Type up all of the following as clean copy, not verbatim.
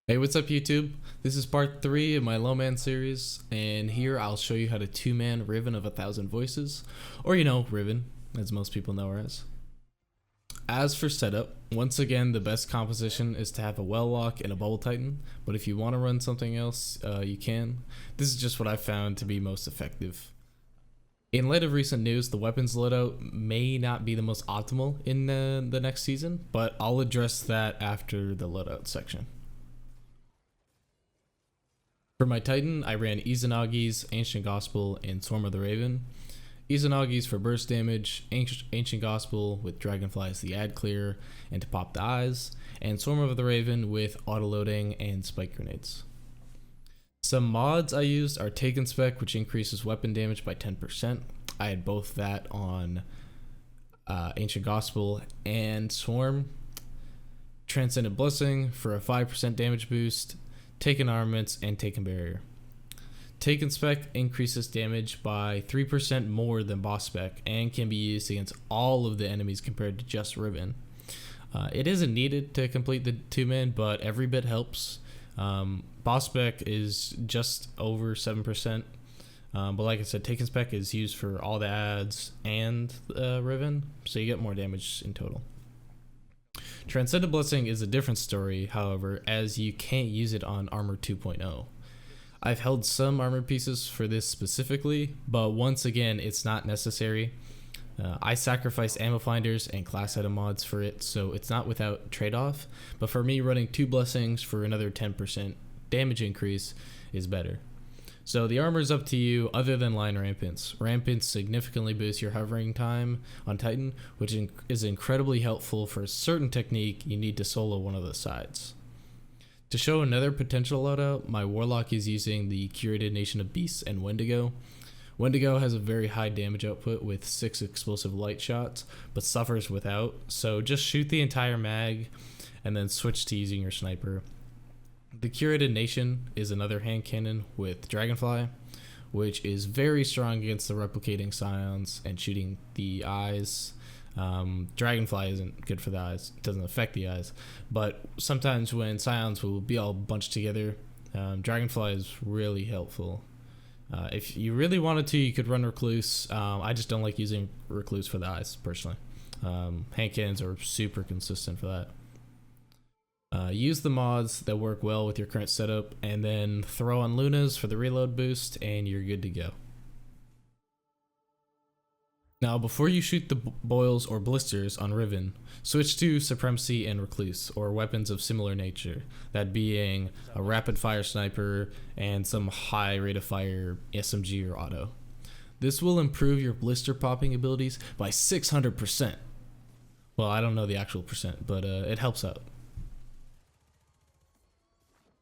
Hey, what's up YouTube? This is part 3 of my Low Man series, and here I'll show you how to two-man Riven of 1,000 Voices, or Riven, as most people know her as. As for setup, once again the best composition is to have a Well Lock and a Bubble Titan, but if you want to run something else, you can. This is just what I found to be most effective. In light of recent news, the weapons loadout may not be the most optimal in the next season, but I'll address that after the loadout section. For my Titan, I ran Izanagi's Ancient Gospel and Swarm of the Raven. Izanagi's for burst damage, Ancient Gospel with Dragonfly as the ad clear and to pop the eyes, and Swarm of the Raven with auto-loading and spike grenades. Some mods I used are Taken Spec, which increases weapon damage by 10%. I had both that on Ancient Gospel and Swarm. Transcendent Blessing for a 5% damage boost, Taken Armaments, and Taken Barrier. Taken Spec increases damage by 3% more than Boss Spec and can be used against all of the enemies compared to just Riven. It isn't needed to complete the 2-man, but every bit helps. Boss Spec is just over 7%, but like I said, Taken Spec is used for all the ads and Riven, so you get more damage in total. Transcendent Blessing is a different story, however, as you can't use it on Armor 2.0. I've held some armor pieces for this specifically, but once again, it's not necessary. I sacrifice ammo finders and class item mods for it, so it's not without trade-off, but for me, running 2 blessings for another 10% damage increase is better. So the armor is up to you other than line rampants. Rampants significantly boost your hovering time on Titan, which is incredibly helpful for a certain technique you need to solo one of the sides. To show another potential loadout, my Warlock is using the Curated Nation of Beasts and Wendigo. Wendigo has a very high damage output with 6 explosive light shots, but suffers without, so just shoot the entire mag and then switch to using your sniper. The Curated Nation is another hand cannon with Dragonfly, which is very strong against the replicating scions and shooting the eyes. Dragonfly isn't good for the eyes, it doesn't affect the eyes, but sometimes when scions will be all bunched together, Dragonfly is really helpful. If you really wanted to, you could run Recluse. I just don't like using Recluse for the eyes, personally. Hand cannons are super consistent for that. Use the mods that work well with your current setup, and then throw on Lunas for the reload boost, and you're good to go. Now, before you shoot the boils or blisters on Riven, switch to Supremacy and Recluse, or weapons of similar nature, that being a rapid fire sniper and some high rate of fire SMG or auto. This will improve your blister popping abilities by 600%. Well, I don't know the actual percent, but it helps out.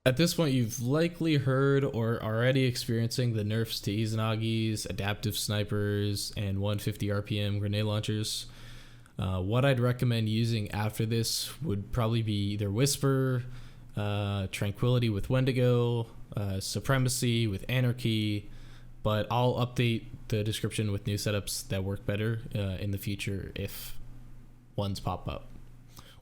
At this point, you've likely heard or already experiencing the nerfs to Izanagi's, adaptive snipers, and 150 RPM grenade launchers. What I'd recommend using after this would probably be either Whisper, Tranquility with Wendigo, Supremacy with Anarchy, but I'll update the description with new setups that work better in the future if ones pop up.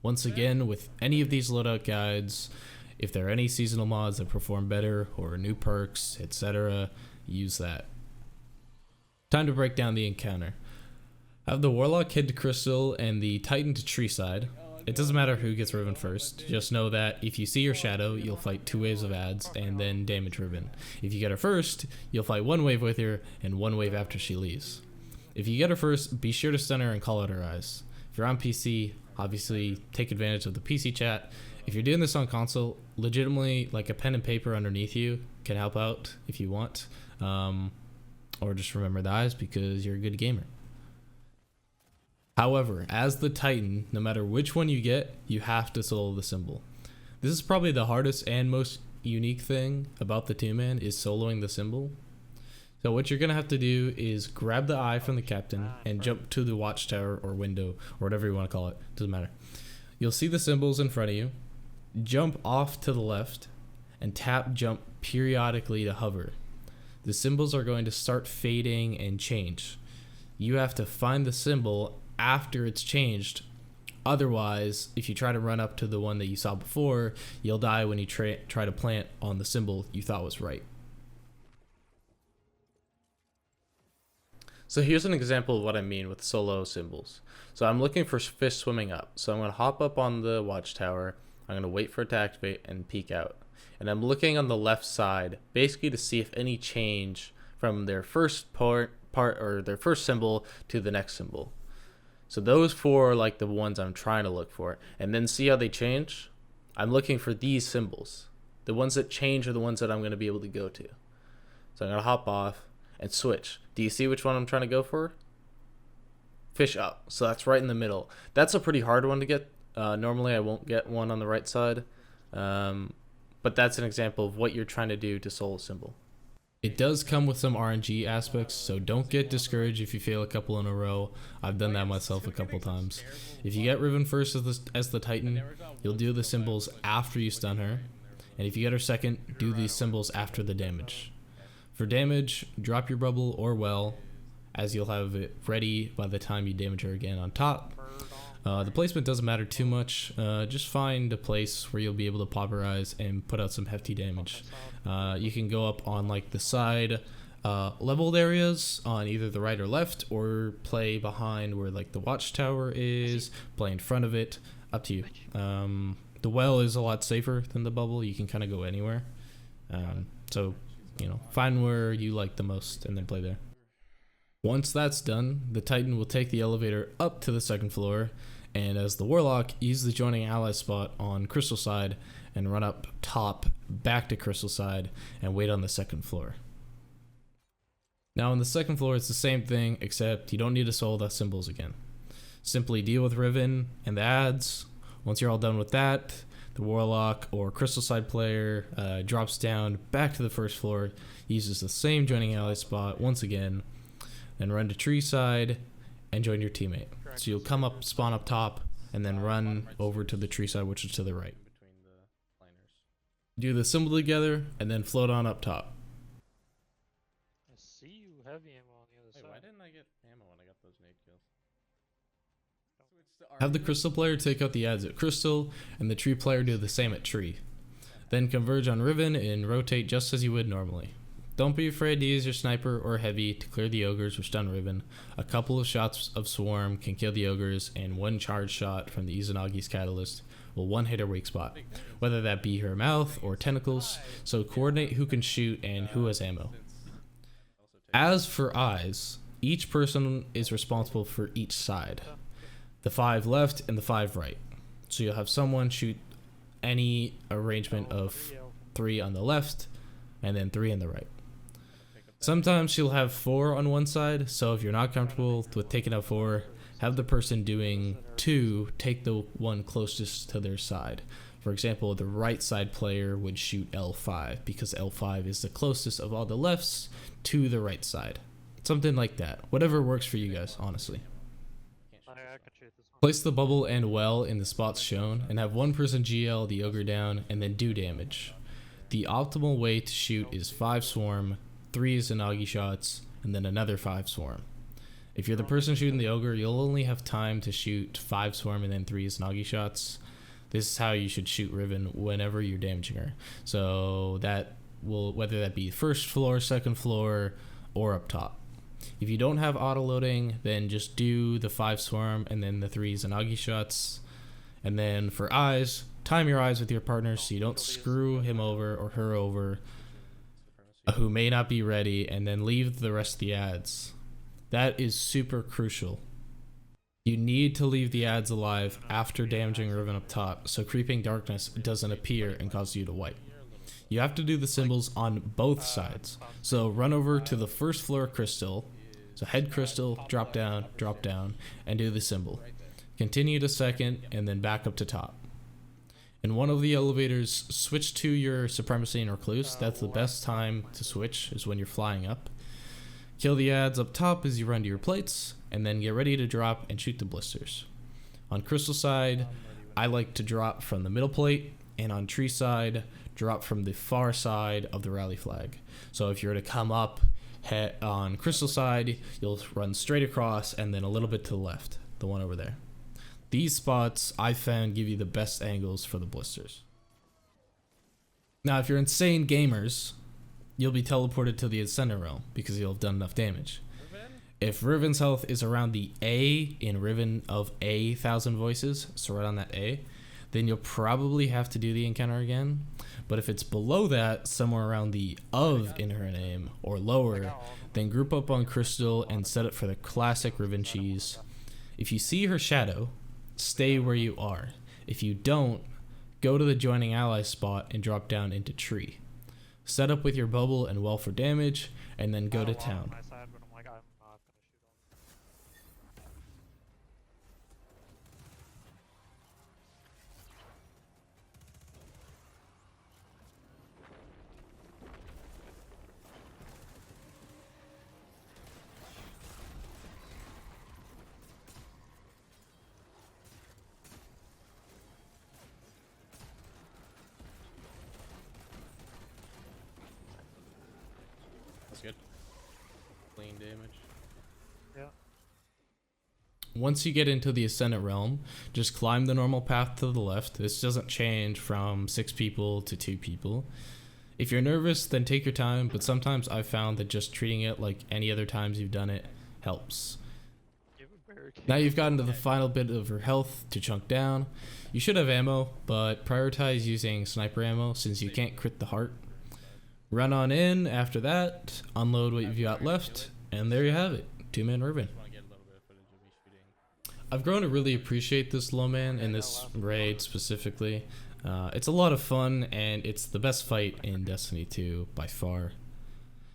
Once again, with any of these loadout guides, if there are any seasonal mods that perform better or new perks, etc., use that. Time to break down the encounter. Have the Warlock head to Crystal and the Titan to Tree side. It doesn't matter who gets Riven first, just know that if you see your shadow, you'll fight 2 waves of ads and then damage Riven. If you get her first, you'll fight 1 wave with her and 1 wave after she leaves. If you get her first, be sure to stun her and call out her eyes. If you're on PC, obviously take advantage of the PC chat. If you're doing this on console, legitimately, like a pen and paper underneath you can help out if you want. Or just remember the eyes because you're a good gamer. However, as the Titan, no matter which one you get, you have to solo the symbol. This is probably the hardest and most unique thing about the 2-man is soloing the symbol. So what you're going to have to do is grab the eye from the captain and jump to the watchtower or window or whatever you want to call it. Doesn't matter. You'll see the symbols in front of you. Jump off to the left and tap jump periodically to hover. The symbols are going to start fading and change. You have to find the symbol after it's changed Otherwise, if you try to run up to the one that you saw before, you'll die when you try to plant on the symbol you thought was right. So here's an example of what I mean with solo symbols. So I'm looking for fish swimming up. So I'm going to hop up on the watchtower. I'm going to wait for it to activate and peek out. And I'm looking on the left side, basically to see if any change from their first part or their first symbol to the next symbol. So those four are like the ones I'm trying to look for. And then see how they change? I'm looking for these symbols. The ones that change are the ones that I'm going to be able to go to. So I'm going to hop off and switch. Do you see which one I'm trying to go for? Fish up. So that's right in the middle. That's a pretty hard one to get. Normally I won't get one on the right side. But that's an example of what you're trying to do to solo symbol. It does come with some RNG aspects, so don't get discouraged if you fail a couple in a row. I've done that myself a couple times. If you get Riven first as the Titan, you'll do the symbols after you stun her. And if you get her second, do these symbols after the damage. For damage, drop your bubble or well, as you'll have it ready by the time you damage her again on top. The placement doesn't matter too much. Just find a place where you'll be able to pauperize and put out some hefty damage. You can go up on like the side leveled areas on either the right or left, or play behind where like the watchtower is, play in front of it, up to you. The well is a lot safer than the bubble. You can kind of go anywhere. So, you know, find where you like the most and then play there. Once that's done, the Titan will take the elevator up to the second floor, and as the Warlock, use the joining ally spot on Crystal side and run up top back to Crystal side and wait on the second floor. Now on the second floor it's the same thing, except you don't need to solo the symbols again. Simply deal with Riven and the ads. Once you're all done with that, the Warlock or Crystal side player drops down back to the first floor, uses the same joining ally spot once again, then run to tree side and join your teammate. So you'll come up, spawn up top, and then run over to the tree side, which is to the right. Do the symbol together, and then float on up top. I see you heavy ammo on the other side. Why didn't I get ammo when I got those nade kills? Have the Crystal player take out the ads at Crystal, and the tree player do the same at tree. Then converge on Riven and rotate just as you would normally. Don't be afraid to use your sniper or heavy to clear the ogres or stun Riven. A couple of shots of swarm can kill the ogres, and one charge shot from the Izanagi's catalyst will one hit her weak spot, whether that be her mouth or tentacles, so coordinate who can shoot and who has ammo. As for eyes, each person is responsible for each side, the 5 left and the 5 right. So you'll have someone shoot any arrangement of 3 on the left and then 3 on the right. Sometimes you'll have 4 on one side, so if you're not comfortable with taking out 4, have the person doing 2 take the one closest to their side. For example, the right side player would shoot L5 because L5 is the closest of all the lefts to the right side. Something like that. Whatever works for you guys, honestly. Place the bubble and well in the spots shown, and have one person GL the ogre down and then do damage. The optimal way to shoot is 5 swarm, 3 Izanagi shots, and then another 5 swarm. If you're the person shooting the ogre, you'll only have time to shoot 5 swarm and then 3 Izanagi shots. This is how you should shoot Riven whenever you're damaging her. So that will, whether that be first floor, second floor, or up top. If you don't have auto loading, then just do the 5 swarm and then the 3 Izanagi shots. And then for eyes, time your eyes with your partner so you don't screw him over or her over who may not be ready, and then leave the rest of the ads. That is super crucial. You need to leave the ads alive after damaging Riven up top so creeping darkness doesn't appear and cause you to wipe. You have to do the symbols on both sides. So run over to the first floor crystal, so head crystal, drop down, and do the symbol. Continue to second and then back up to top. In one of the elevators, switch to your Supremacy and Recluse. That's the best time to switch, is when you're flying up. Kill the ads up top as you run to your plates, and then get ready to drop and shoot the blisters. On Crystal side, I like to drop from the middle plate, and on Tree side, drop from the far side of the rally flag. So if you're to come up on Crystal side, you'll run straight across and then a little bit to the left, the one over there. These spots I found give you the best angles for the blisters. Now, if you're insane gamers, you'll be teleported to the Ascendant Realm because you'll have done enough damage. Riven? If Riven's health is around the A in Riven of A 1,000 voices, so right on that A, then you'll probably have to do the encounter again. But if it's below that, somewhere around the of in her name or lower, then group up on Crystal and set it for the classic Riven cheese. If you see her shadow, stay where you are. If you don't, go to the joining ally spot and drop down into tree. Set up with your bubble and well for damage, and then go to town. That's good. Clean damage. Yeah. Once you get into the Ascendant Realm, just climb the normal path to the left. This doesn't change from 6 people to 2 people. If you're nervous, then take your time, but sometimes I've found that just treating it like any other times you've done it helps. Now you've gotten to the final bit of her health to chunk down. You should have ammo, but prioritize using sniper ammo since you can't crit the heart. Run on in after that, unload what you've got left, and there you have it. 2-man Riven. I've grown to really appreciate this low man in this raid specifically. It's a lot of fun, and it's the best fight in Destiny 2 by far.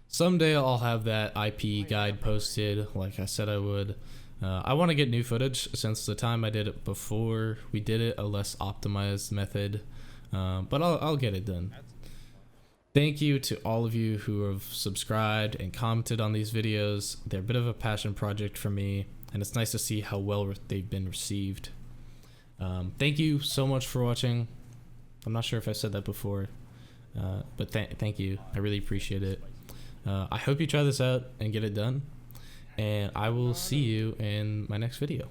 Someday I'll have that IP guide posted like I said I would. I want to get new footage since the time I did it before we did it a less optimized method, but I'll get it done. Thank you to all of you who have subscribed and commented on these videos. They're a bit of a passion project for me, and it's nice to see how well they've been received. Thank you so much for watching. I'm not sure if I said that before, but thank you. I really appreciate it. I hope you try this out and get it done, and I will see you in my next video.